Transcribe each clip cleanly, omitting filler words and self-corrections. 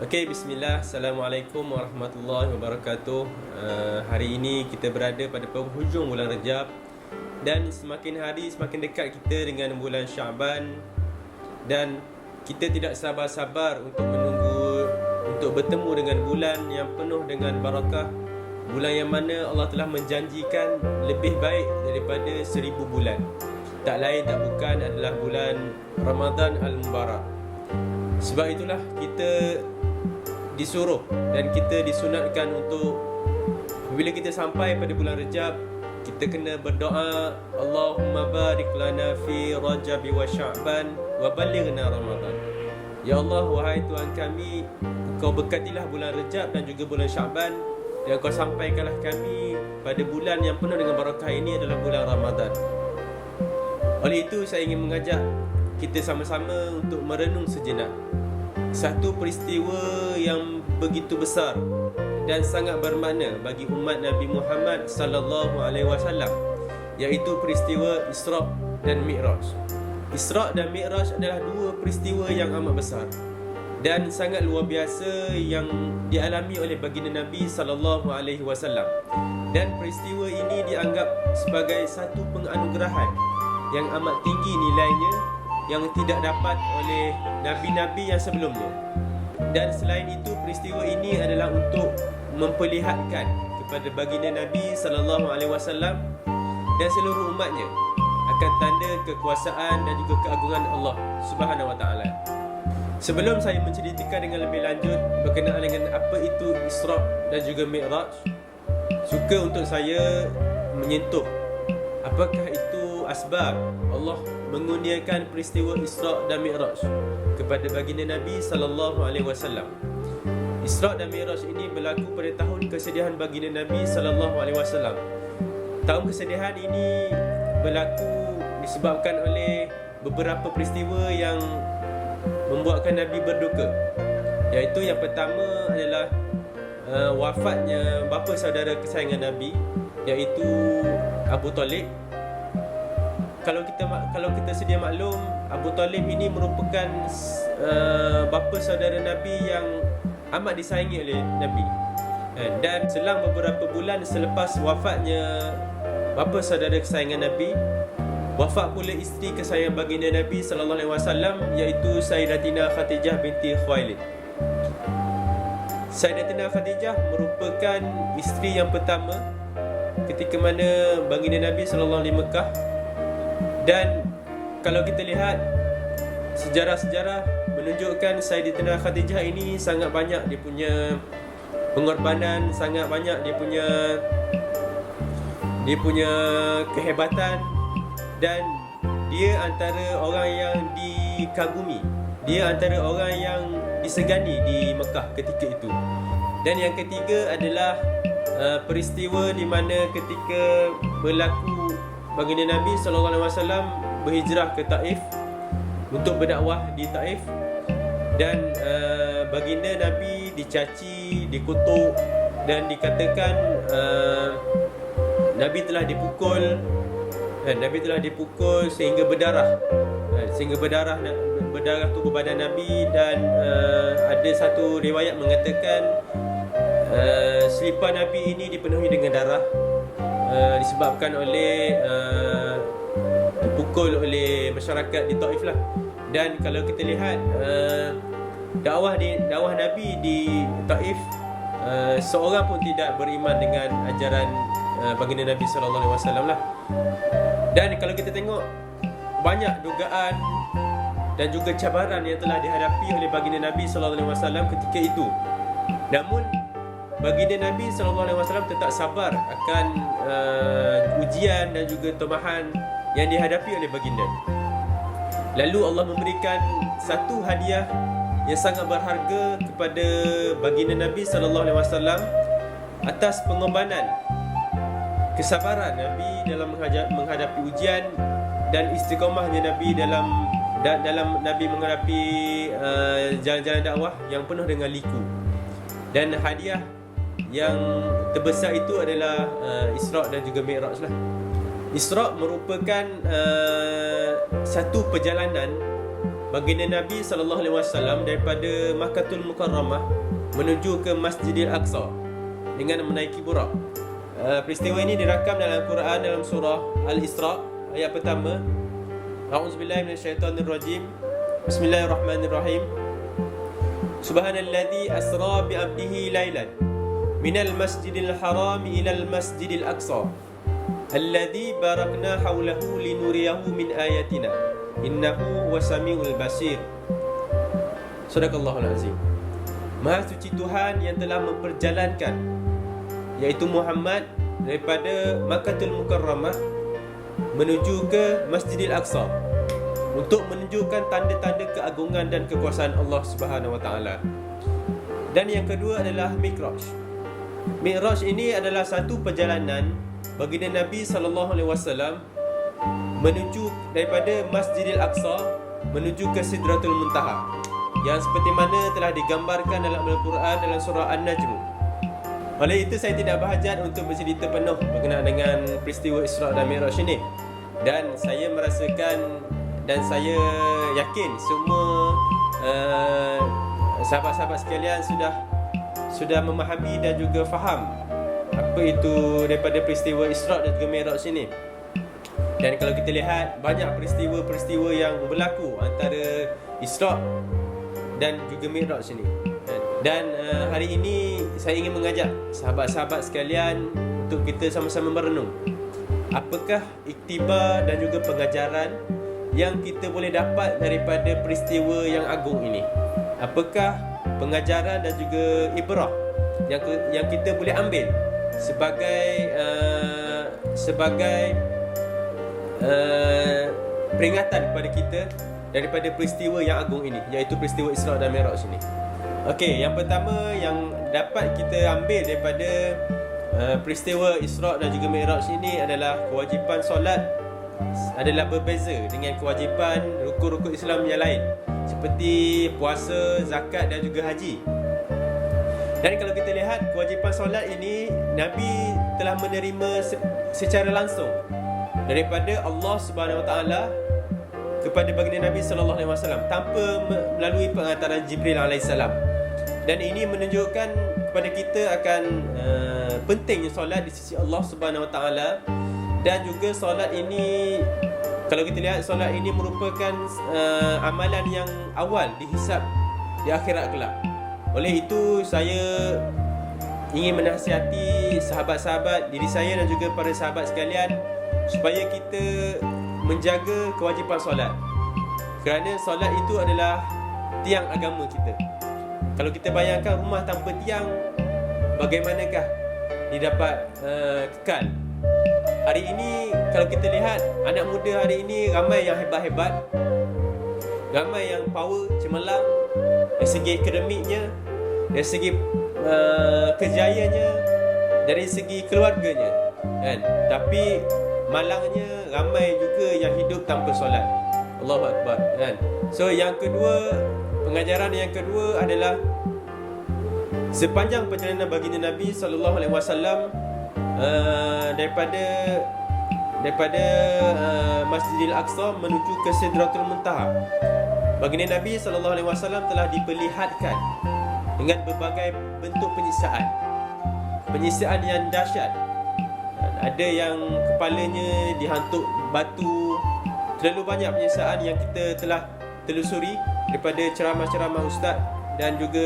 Okey, bismillah. Assalamualaikum warahmatullahi wabarakatuh. Hari ini kita berada pada penghujung bulan Rejab dan semakin hari semakin dekat kita dengan bulan Syaban, dan kita tidak sabar-sabar untuk menunggu untuk bertemu dengan bulan yang penuh dengan barakah, bulan yang mana Allah telah menjanjikan lebih baik daripada 1000 bulan. Tak lain tak bukan adalah bulan Ramadan Al-Mubarak. Sebab itulah kita disuruh dan kita disunatkan untuk bila kita sampai pada bulan Rejab, kita kena berdoa, Allahumma barik lana fi Rajab wa Sya'ban wa balighna Ramadan. Ya Allah, wahai Tuhan kami, Kau berkatilah bulan Rejab dan juga bulan Sya'ban, dan Kau sampaikanlah kami pada bulan yang penuh dengan barakah ini adalah bulan Ramadan. Oleh itu saya ingin mengajak kita sama-sama untuk merenung sejenak satu peristiwa yang begitu besar dan sangat bermakna bagi umat Nabi Muhammad sallallahu alaihi wasallam, iaitu peristiwa Isra' dan Mi'raj. Isra' dan Mi'raj adalah dua peristiwa yang amat besar dan sangat luar biasa yang dialami oleh baginda Nabi sallallahu alaihi wasallam. Dan peristiwa ini dianggap sebagai satu penganugerahan yang amat tinggi nilainya, yang tidak dapat oleh Nabi-Nabi yang sebelumnya. Dan selain itu, peristiwa ini adalah untuk memperlihatkan kepada baginda Nabi sallallahu alaihi wasallam dan seluruh umatnya akan tanda kekuasaan dan juga keagungan Allah Subhanahu wa taala. Sebelum saya menceritakan dengan lebih lanjut berkenaan dengan apa itu Isra' dan juga Mi'raj, suka untuk saya menyentuh apakah itu asbab Allah mengurniakan peristiwa Isra' dan Mi'raj kepada baginda Nabi sallallahu alaihi wasallam. Isra' dan Mi'raj ini berlaku pada tahun kesedihan baginda Nabi sallallahu alaihi wasallam. Tahun kesedihan ini berlaku disebabkan oleh beberapa peristiwa yang membuatkan Nabi berduka. Iaitu yang pertama adalah wafatnya bapa saudara kesayangan Nabi, iaitu Abu Talib. Kalau kita sedia maklum, Abu Talib ini merupakan bapa saudara Nabi yang amat disayangi oleh Nabi. Dan selang beberapa bulan selepas wafatnya bapa saudara kesayangan Nabi, wafat pula isteri kesayangan baginda Nabi sallallahu alaihi wasallam, iaitu Sayyidatina Khadijah binti Khuwailid. Sayyidatina Khadijah merupakan isteri yang pertama ketika mana baginda Nabi sallallahu alaihi Mekah. Dan kalau kita lihat sejarah-sejarah menunjukkan Sayyidatina Khadijah ini sangat banyak dia punya pengorbanan, sangat banyak dia punya kehebatan, dan dia antara orang yang dikagumi, dia antara orang yang disegani di Mekah ketika itu. Dan yang ketiga adalah peristiwa di mana ketika berlaku baginda Nabi sallallahu alaihi wasallam berhijrah ke Taif untuk berdakwah di Taif, dan baginda Nabi dicaci, dikutuk, dan dikatakan Nabi telah dipukul sehingga berdarah tubuh badan Nabi. Dan ada satu riwayat mengatakan selipar Nabi ini dipenuhi dengan darah, disebabkan oleh dipukul oleh masyarakat di Taif lah. Dan kalau kita lihat dakwah Nabi di Taif, seorang pun tidak beriman dengan ajaran baginda Nabi sallallahu alaihi wasallam lah. Dan kalau kita tengok, banyak dugaan dan juga cabaran yang telah dihadapi oleh baginda Nabi sallallahu alaihi wasallam ketika itu. Namun baginda Nabi sallallahu alaihi wasallam tetap sabar akan ujian dan juga tomahan yang dihadapi oleh baginda. Lalu Allah memberikan satu hadiah yang sangat berharga kepada baginda Nabi sallallahu alaihi wasallam atas pengorbanan, kesabaran Nabi dalam menghadapi ujian, dan istiqamahnya Nabi dalam Nabi menghadapi jalan-jalan dakwah yang penuh dengan liku. Dan hadiah yang terbesar itu adalah Isra' dan juga Mi'raj lah. Isra' merupakan satu perjalanan baginda Nabi SAW daripada Makkahul Mukarramah menuju ke Masjidil Aqsa dengan menaiki burak. Peristiwa ini dirakam dalam Al-Quran dalam surah Al-Isra ayat pertama. A'udzubillahi minasyaitonirrajim. Bismillahirrahmanirrahim. Subhanalladzi asra bi 'abdihi lailan minal masjidil harami ilal masjidil aqsa alladzi barakna haulahu linuriyahu min ayatina innahu wasamiul basir. Sadaqallahul azim. Maha suci Tuhan yang telah memperjalankan, iaitu Muhammad, daripada Makkahul Mukarramah menuju ke Masjidil Aqsa untuk menunjukkan tanda-tanda keagungan dan kekuasaan Allah Subhanahu Wa Taala. Dan yang kedua adalah Mi'raj. Mi'raj ini adalah satu perjalanan baginda Nabi SAW menuju daripada Masjidil Aqsa menuju ke Sidratul Muntaha, yang seperti mana telah digambarkan dalam Al-Quran dalam surah An-Najm. Oleh itu saya tidak berhajat untuk bercerita penuh berkenaan dengan peristiwa Isra dan Mi'raj ini. Dan saya merasakan dan saya yakin semua sahabat-sahabat sekalian sudah memahami dan juga faham apa itu daripada peristiwa Isra dan juga Mi'raj ini. Dan kalau kita lihat, banyak peristiwa-peristiwa yang berlaku antara Isra dan juga Mi'raj ini. Dan hari ini saya ingin mengajak sahabat-sahabat sekalian untuk kita sama-sama merenung, apakah iktibar dan juga pengajaran yang kita boleh dapat daripada peristiwa yang agung ini. Apakah pengajaran dan juga ibrah yang kita boleh ambil sebagai peringatan kepada kita daripada peristiwa yang agung ini, iaitu peristiwa Isra dan Mi'raj ini. Okey, yang pertama yang dapat kita ambil daripada peristiwa Isra dan juga Mi'raj ini adalah kewajipan solat adalah berbeza dengan kewajipan rukun-rukun Islam yang lain seperti puasa, zakat dan juga haji. Dan kalau kita lihat, kewajipan solat ini Nabi telah menerima secara langsung daripada Allah Subhanahu Wa Taala kepada baginda Nabi sallallahu alaihi wasallam tanpa melalui pengantaran Jibril alaihissalam. Dan ini menunjukkan kepada kita akan pentingnya solat di sisi Allah Subhanahu Wa Taala. Dan juga solat ini, kalau kita lihat, solat ini merupakan amalan yang awal dihisab di akhirat kelak. Oleh itu saya ingin menasihati sahabat-sahabat, diri saya dan juga para sahabat sekalian, supaya kita menjaga kewajipan solat. Kerana solat itu adalah tiang agama kita. Kalau kita bayangkan rumah tanpa tiang, bagaimanakah dia dapat kekal? Hari ini kalau kita lihat, anak muda hari ini ramai yang hebat-hebat, ramai yang power, cemerlang dari segi akademiknya, dari segi kejayaannya, dari segi keluarganya, kan? Tapi malangnya ramai juga yang hidup tanpa solat. Allahu Akbar, kan? So yang kedua, pengajaran yang kedua adalah sepanjang perjalanan baginda Nabi sallallahu alaihi wasallam daripada Masjidil Aqsa menuju ke Sidratul Muntaha, baginda Nabi sallallahu alaihi wasallam telah diperlihatkan dengan berbagai bentuk penyiksaan yang dahsyat. Ada yang kepalanya dihantuk batu. Terlalu banyak penyiksaan yang kita telah telusuri daripada ceramah-ceramah ustaz dan juga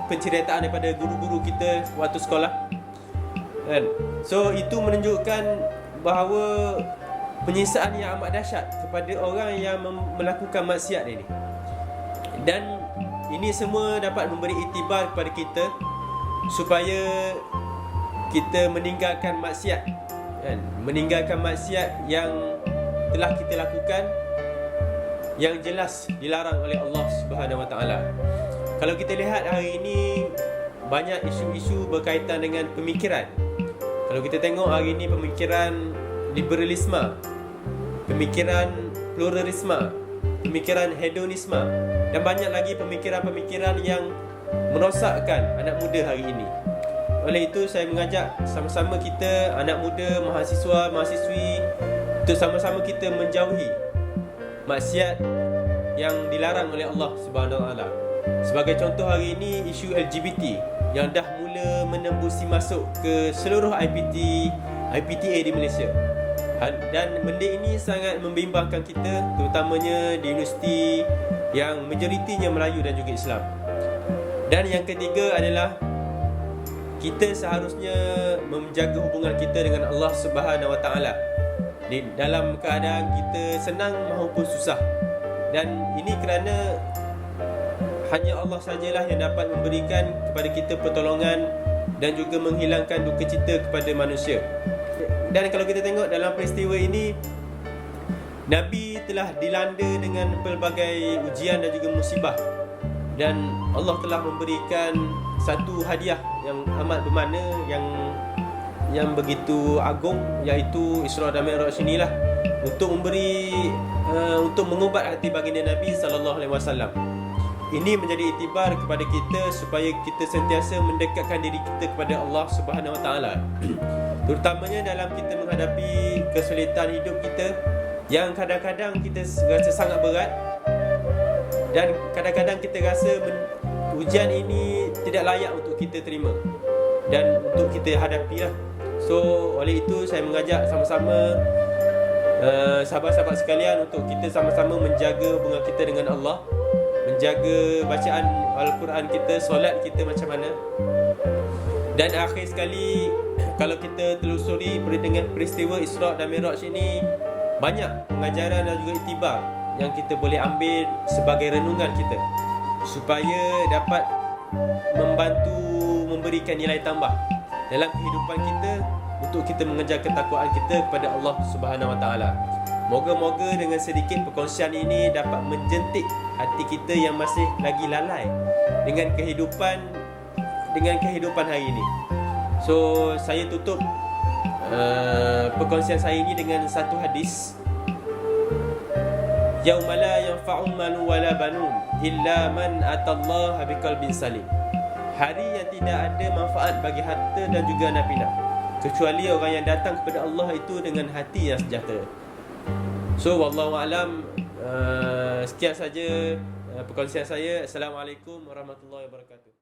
penceritaan daripada guru-guru kita waktu sekolah. So itu menunjukkan bahawa penyiksaan yang amat dahsyat kepada orang yang melakukan maksiat ini. Dan ini semua dapat memberi iktibar kepada kita supaya kita meninggalkan maksiat, kan? Meninggalkan maksiat yang telah kita lakukan, yang jelas dilarang oleh Allah Subhanahu Wa Taala. Kalau kita lihat hari ini, banyak isu-isu berkaitan dengan pemikiran. Kalau kita tengok hari ini, pemikiran liberalisme, pemikiran pluralisme, pemikiran hedonisme, dan banyak lagi pemikiran-pemikiran yang merosakkan anak muda hari ini. Oleh itu saya mengajak sama-sama kita, anak muda, mahasiswa, mahasiswi, untuk sama-sama kita menjauhi maksiat yang dilarang oleh Allah Subhanahu Wa Taala. Sebagai contoh hari ini, isu LGBT yang dah mula menembusi masuk ke seluruh IPTA di Malaysia. Dan benda ini sangat membimbangkan kita, terutamanya di universiti yang majoritinya Melayu dan juga Islam. Dan yang ketiga adalah kita seharusnya menjaga hubungan kita dengan Allah Subhanahu Wa Taala dalam keadaan kita senang maupun susah. Dan ini kerana hanya Allah sajalah yang dapat memberikan kepada kita pertolongan dan juga menghilangkan duka cita kepada manusia. Dan kalau kita tengok dalam peristiwa ini, Nabi telah dilanda dengan pelbagai ujian dan juga musibah, dan Allah telah memberikan satu hadiah yang amat bermakna, yang begitu agung, iaitu Isra dan Mi'raj inilah, untuk mengubat hati baginda Nabi SAW. Ini menjadi iktibar kepada kita supaya kita sentiasa mendekatkan diri kita kepada Allah Subhanahu Wa Taala, terutamanya dalam kita menghadapi kesulitan hidup kita yang kadang-kadang kita rasa sangat berat, dan kadang-kadang kita rasa ujian ini tidak layak untuk kita terima dan untuk kita hadapi lah. So oleh itu saya mengajak sama-sama sahabat-sahabat sekalian untuk kita sama-sama menjaga hubungan kita dengan Allah, menjaga bacaan Al-Quran kita, solat kita macam mana. Dan akhir sekali, kalau kita telusuri dengan peristiwa Isra dan Mi'raj ini, banyak pengajaran dan juga iktibar yang kita boleh ambil sebagai renungan kita, supaya dapat membantu memberikan nilai tambah dalam kehidupan kita, untuk kita mengejar ketakwaan kita kepada Allah Subhanahu Wa Taala. Moga-moga dengan sedikit perkongsian ini dapat menjentik hati kita yang masih lagi lalai dengan kehidupan hari ini. So saya tutup perkongsian saya ini dengan satu hadis. Yauma la yanfa'u malun wala banun illa man atallaha biqalbin salim. Hari yang tidak ada manfaat bagi harta dan juga anak pinak, kecuali orang yang datang kepada Allah itu dengan hati yang sejahtera. So wallahu alam, sekian saja perkongsian saya. Assalamualaikum warahmatullahi wabarakatuh.